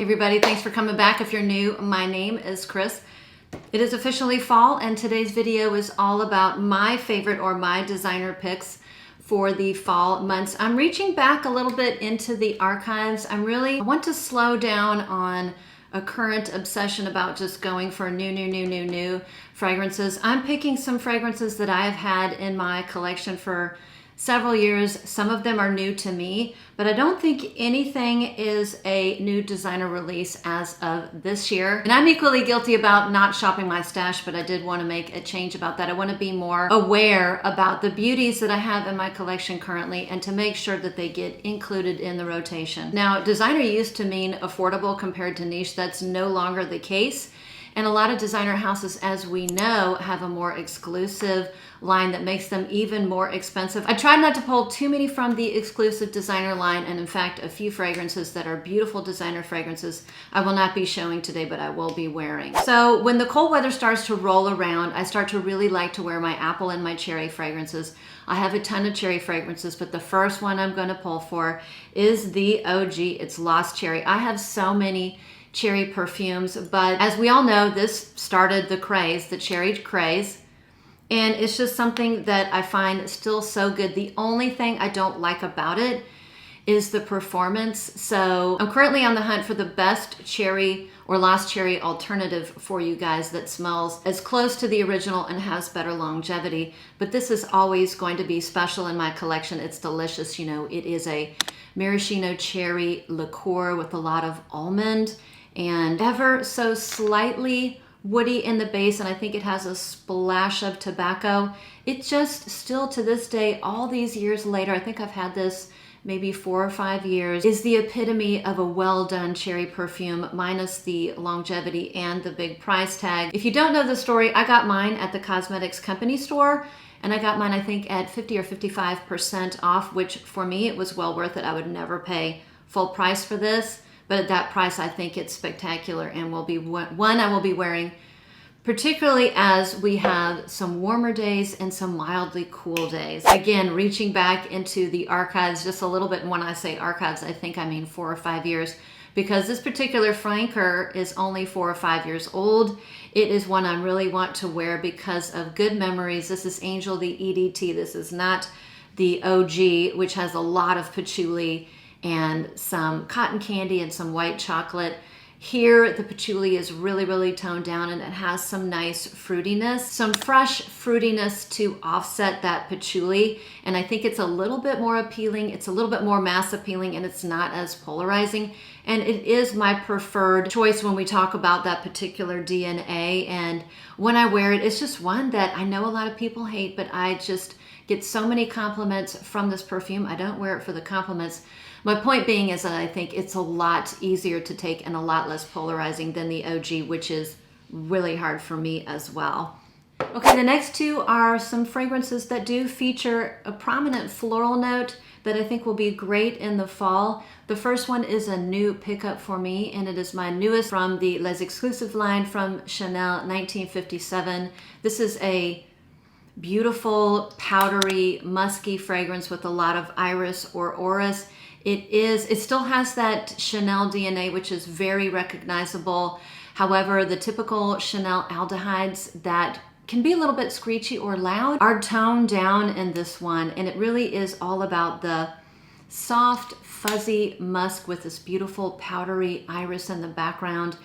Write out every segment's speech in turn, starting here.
Hey everybody, thanks for coming back. If you're new, my name is Chris. It is officially fall, and today's video is all about my favorite or my designer picks for the fall months. I'm reaching back a little bit into the archives. I want to slow down on a current obsession about just going for new fragrances. I'm picking some fragrances that I have had in my collection for several years. Some of them are new to me, but I don't think anything is a new designer release as of this year. And I'm equally guilty about not shopping my stash, but I did want to make a change about that. I want to be more aware about the beauties that I have in my collection currently and to make sure that they get included in the rotation. Now, designer used to mean affordable compared to niche. That's no longer the case. And a lot of designer houses, as we know, have a more exclusive line that makes them even more expensive. I tried not to pull too many from the exclusive designer line, and in fact, a few fragrances that are beautiful designer fragrances I will not be showing today, but I will be wearing. So when the cold weather starts to roll around, I start to really like to wear my apple and my cherry fragrances. I have a ton of cherry fragrances, but the first one I'm going to pull for is the OG. It's Lost Cherry. I have so many cherry perfumes, but as we all know, this started the craze, the cherry craze, and it's just something that I find still so good. The only thing I don't like about it is the performance. So I'm currently on the hunt for the best cherry or Lost Cherry alternative for you guys that smells as close to the original and has better longevity. But this is always going to be special in my collection. It's delicious. You know, it is a maraschino cherry liqueur with a lot of almond and ever so slightly woody in the base, and I think it has a splash of tobacco. It just still to this day, all these years later, I think I've had this maybe 4 or 5 years, is the epitome of a well done cherry perfume minus the longevity and the big price tag. If you don't know the story, I got mine at the cosmetics company store, and I got mine I think at 50 or 55% off, which for me it was well worth it. I would never pay full price for this. But at that price, I think it's spectacular and will be one I will be wearing, particularly as we have some warmer days and some mildly cool days. Again, reaching back into the archives just a little bit. And when I say archives, I think I mean 4 or 5 years, because this particular flanker is only 4 or 5 years old. It is one I really want to wear because of good memories. This is Angel, the EDT. This is not the OG, which has a lot of patchouli and some cotton candy and some white chocolate. Here, the patchouli is really toned down, and it has some nice fruitiness, some fresh fruitiness to offset that patchouli. And I think it's a little bit more appealing. It's a little bit more mass appealing, and it's not as polarizing. And it is my preferred choice when we talk about that particular DNA. And when I wear it, it's just one that I know a lot of people hate, but I just get so many compliments from this perfume. I don't wear it for the compliments. My point being is that I think it's a lot easier to take and a lot less polarizing than the OG, which is really hard for me as well. Okay, the next two are some fragrances that do feature a prominent floral note that I think will be great in the fall. The first one is a new pickup for me, and it is my newest from the Les Exclusives line from Chanel 1957. This is a beautiful, powdery, musky fragrance with a lot of iris or orris. It still has that Chanel DNA, which is very recognizable. However, the typical Chanel aldehydes that can be a little bit screechy or loud are toned down in this one. And it really is all about the soft, fuzzy musk with this beautiful powdery iris in the background.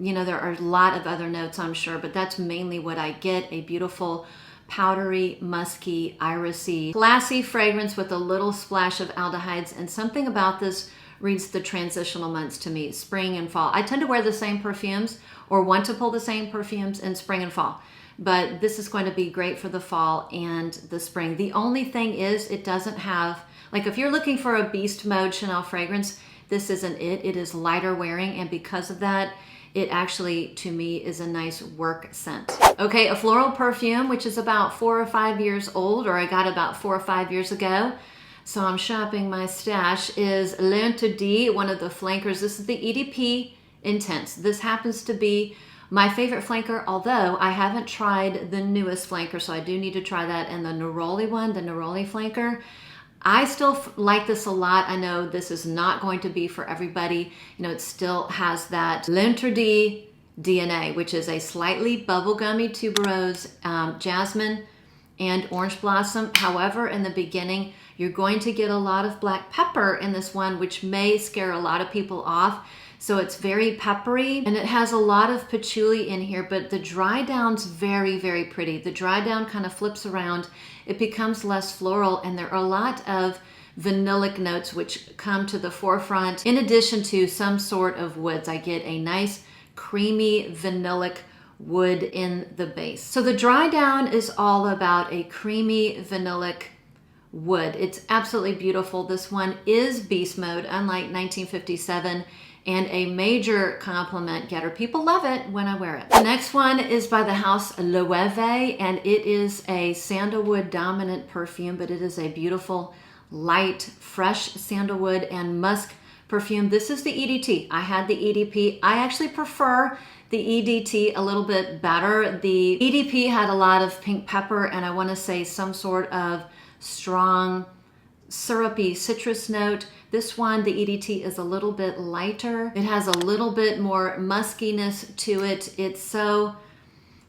You know, there are a lot of other notes, I'm sure, but that's mainly what I get, a beautiful powdery, musky, irisy, classy fragrance with a little splash of aldehydes. And something about this reads the transitional months to me, spring and fall. I tend to wear the same perfumes or want to pull the same perfumes in spring and fall, but this is going to be great for the fall and the spring. The only thing is it doesn't have, like if you're looking for a beast mode Chanel fragrance, this isn't it. It is lighter wearing, and because of that, it actually, to me, is a nice work scent. Okay, a floral perfume, which is about 4 or 5 years old, or I got about 4 or 5 years ago. So I'm shopping my stash, is L'Interdit, one of the flankers. This is the EDP Intense. This happens to be my favorite flanker, although I haven't tried the newest flanker, so I do need to try that. And the Neroli one, the Neroli flanker, I still like this a lot. I know this is not going to be for everybody. You know, it still has that L'Interdit DNA, which is a slightly bubblegummy tuberose, jasmine, and orange blossom. However, in the beginning, you're going to get a lot of black pepper in this one, which may scare a lot of people off. So it's very peppery, and it has a lot of patchouli in here, but the dry down's very, very pretty. The dry down kind of flips around. It becomes less floral, and there are a lot of vanillic notes which come to the forefront. In addition to some sort of woods, I get a nice creamy vanillic wood in the base. So the dry down is all about a creamy vanillic wood. It's absolutely beautiful. This one is beast mode, unlike 1957, and a major compliment getter. People love it when I wear it. The next one is by the house Loewe, and it is a sandalwood dominant perfume, but it is a beautiful, light, fresh sandalwood and musk perfume. This is the EDT. I had the EDP. I actually prefer the EDT a little bit better. The EDP had a lot of pink pepper, and I want to say some sort of strong, syrupy citrus note. This one, the EDT, is a little bit lighter. It has a little bit more muskiness to it. It's so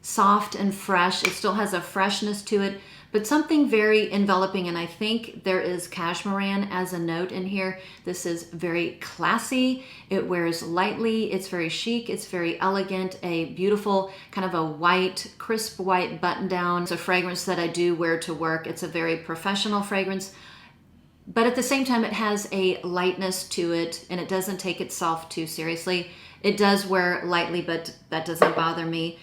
soft and fresh. It still has a freshness to it, but something very enveloping, and I think there is cashmeran as a note in here. This is very classy. It wears lightly. It's very chic. It's very elegant. A beautiful kind of a white, crisp white button down. It's a fragrance that I do wear to work. It's a very professional fragrance, but at the same time, it has a lightness to it, and it doesn't take itself too seriously. It does wear lightly, but that doesn't bother me.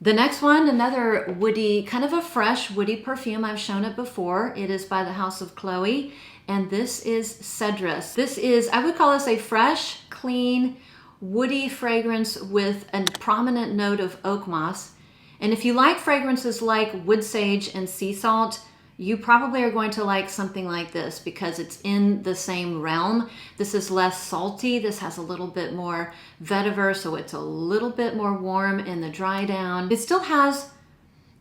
The next one, another woody, kind of a fresh woody perfume. I've shown it before. It is by the house of Chloe, and this is Cedrus. This is, I would call this a fresh, clean, woody fragrance with a prominent note of oak moss. And if you like fragrances like wood sage and sea salt, you probably are going to like something like this because it's in the same realm. This is less salty. This has a little bit more vetiver, so it's a little bit more warm in the dry down. It still has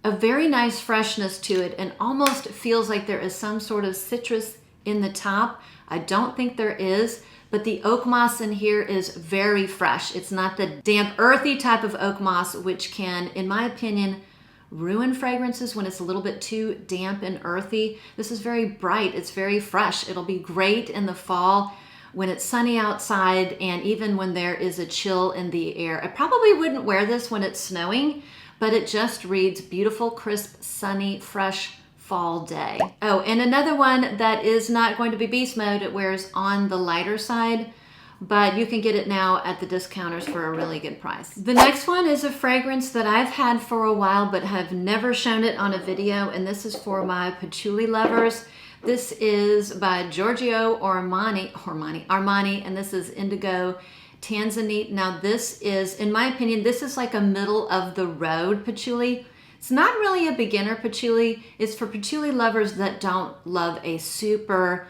a very nice freshness to it and almost feels like there is some sort of citrus in the top. I don't think there is, but the oak moss in here is very fresh. It's not the damp, earthy type of oak moss, which can, in my opinion, ruin fragrances when it's a little bit too damp and earthy. This is very bright. It's very fresh. It'll be great in the fall when it's sunny outside, and even when there is a chill in the air. I probably wouldn't wear this when it's snowing, but it just reads beautiful, crisp, sunny, fresh fall day. Oh, and another one that is not going to be beast mode. It wears on the lighter side, but you can get it now at the discounters for a really good price. The next one is a fragrance that I've had for a while but have never shown it on a video, and this is for my patchouli lovers. This is by Giorgio Armani, and this is Indigo Tanzanite. Now this is, in my opinion, this is like a middle of the road patchouli. It's not really a beginner patchouli. It's for patchouli lovers that don't love a super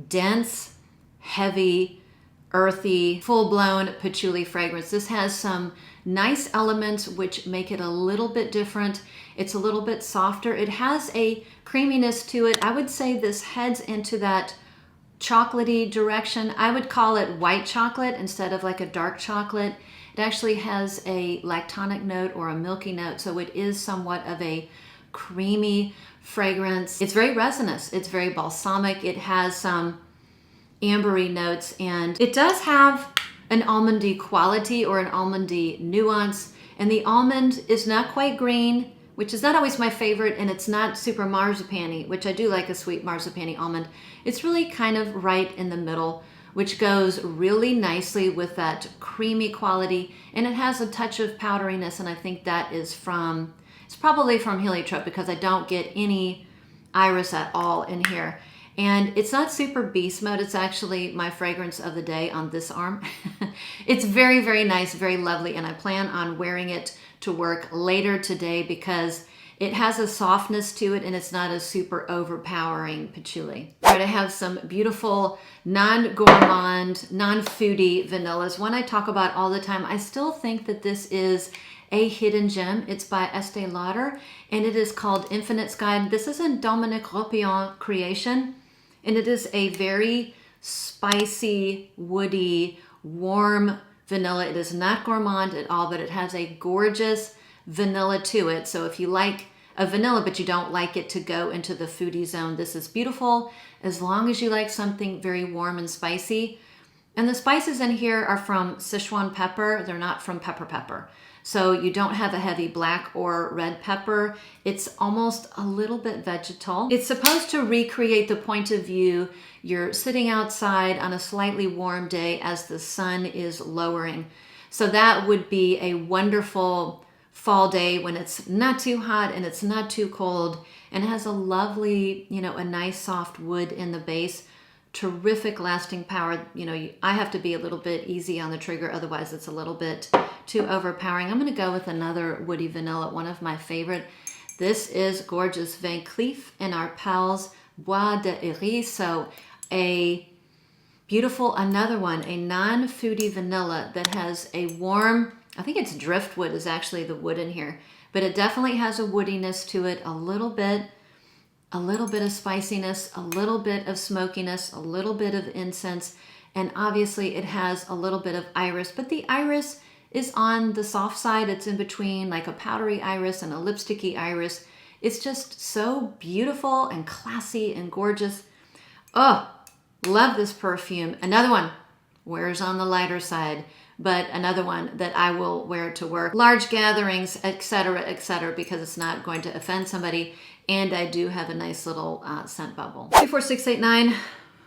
dense, heavy, earthy, full-blown patchouli fragrance. This has some nice elements which make it a little bit different. It's a little bit softer. It has a creaminess to it. I would say this heads into that chocolatey direction. I would call it white chocolate instead of like a dark chocolate. It actually has a lactonic note or a milky note, so it is somewhat of a creamy fragrance. It's very resinous. It's very balsamic. It has some ambery notes, and it does have an almondy quality or an almondy nuance, and the almond is not quite green, which is not always my favorite, and it's not super marzipan-y, which I do like a sweet marzipan-y almond. It's really kind of right in the middle, which goes really nicely with that creamy quality, and it has a touch of powderiness, and I think that is from, it's probably from heliotrope because I don't get any iris at all in here. And it's not super beast mode. It's actually my fragrance of the day on this arm. It's very, very nice, very lovely, and I plan on wearing it to work later today because it has a softness to it and it's not a super overpowering patchouli. All right, I have some beautiful non-gourmand, non-foodie vanillas. One I talk about all the time. I still think that this is a hidden gem. It's by Estee Lauder, and it is called Infinite's Guide. This is a Dominique Ropillon creation. And it is a very spicy, woody, warm vanilla. It is not gourmand at all, but it has a gorgeous vanilla to it. So if you like a vanilla, but you don't like it to go into the foodie zone, this is beautiful as long as you like something very warm and spicy. And the spices in here are from Sichuan pepper. They're not from pepper. So you don't have a heavy black or red pepper. It's almost a little bit vegetal. It's supposed to recreate the point of view you're sitting outside on a slightly warm day as the sun is lowering. So that would be a wonderful fall day when it's not too hot and it's not too cold, and it has a lovely, a nice soft wood in the base. Terrific lasting power. I have to be a little bit easy on the trigger, otherwise it's a little bit too overpowering. I'm going to go with another woody vanilla, one of my favorite. This is gorgeous, Van Cleef and our pals Bois de. So a beautiful, another one, a non-foodie vanilla that has a warm, I think it's driftwood is actually the wood in here, but it definitely has a woodiness to it, a little bit of spiciness, a little bit of smokiness, a little bit of incense, and obviously it has a little bit of iris, but the iris is on the soft side. It's in between like a powdery iris and a lipsticky iris. It's just so beautiful and classy and gorgeous. Oh, love this perfume. Another one, wears on the lighter side, but another one that I will wear to work, large gatherings, etc., because it's not going to offend somebody. And I do have a nice little scent bubble. 24689.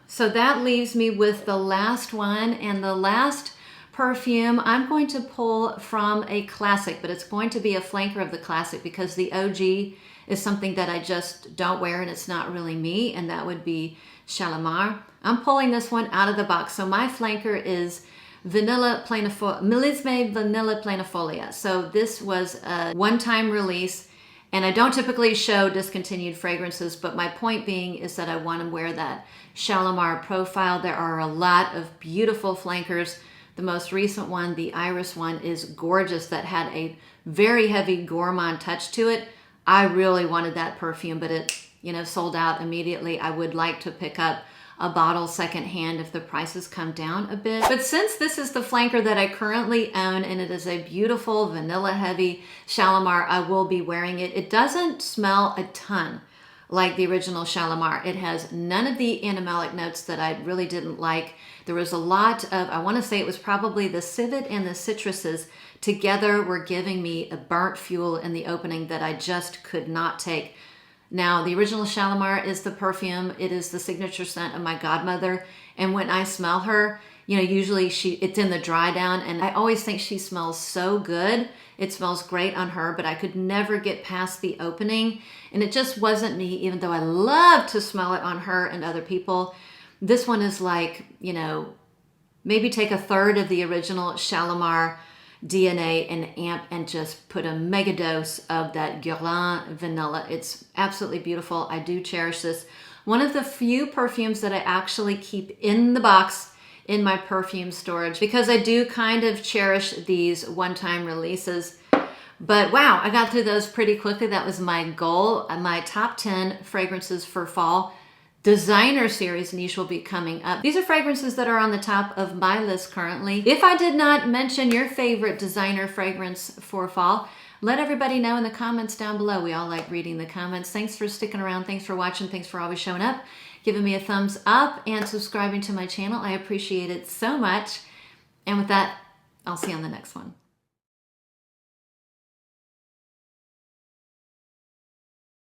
So that leaves me with the last one, and the last perfume I'm going to pull from a classic, but it's going to be a flanker of the classic because the OG is something that I just don't wear and it's not really me, and that would be Shalimar. I'm pulling this one out of the box. So my flanker is Millesime Vanilla Plainifolia. So this was a one-time release, and I don't typically show discontinued fragrances, but my point being is that I want to wear that Shalimar profile. There are a lot of beautiful flankers. The most recent one, the Iris one, is gorgeous. That had a very heavy gourmand touch to it. I really wanted that perfume, but it, sold out immediately. I would like to pick up a bottle secondhand if the prices come down a bit. But since this is the flanker that I currently own, and it is a beautiful vanilla heavy Shalimar, I will be wearing it. It doesn't smell a ton like the original Shalimar. It has none of the animalic notes that I really didn't like. There was a lot of, I want to say it was probably the civet and the citruses together were giving me a burnt fuel in the opening that I just could not take. Now, the original Shalimar is the perfume. It is the signature scent of my godmother. And when I smell her, usually it's in the dry down, and I always think she smells so good. It smells great on her, but I could never get past the opening. And it just wasn't me, even though I love to smell it on her and other people. This one is like, maybe take a third of the original Shalimar DNA and amp and just put a mega dose of that Guerlain vanilla. It's absolutely beautiful. I do cherish this. One of the few perfumes that I actually keep in the box in my perfume storage, because I do kind of cherish these one-time releases. But wow, I got through those pretty quickly. That was my goal. My top 10 fragrances for fall. Designer series niche will be coming up. These are fragrances that are on the top of my list currently. If I did not mention your favorite designer fragrance for fall, let everybody know in the comments down below. We all like reading the comments. Thanks for sticking around. Thanks for watching. Thanks for always showing up, giving me a thumbs up, and subscribing to my channel. I appreciate it so much. And with that, I'll see you on the next one.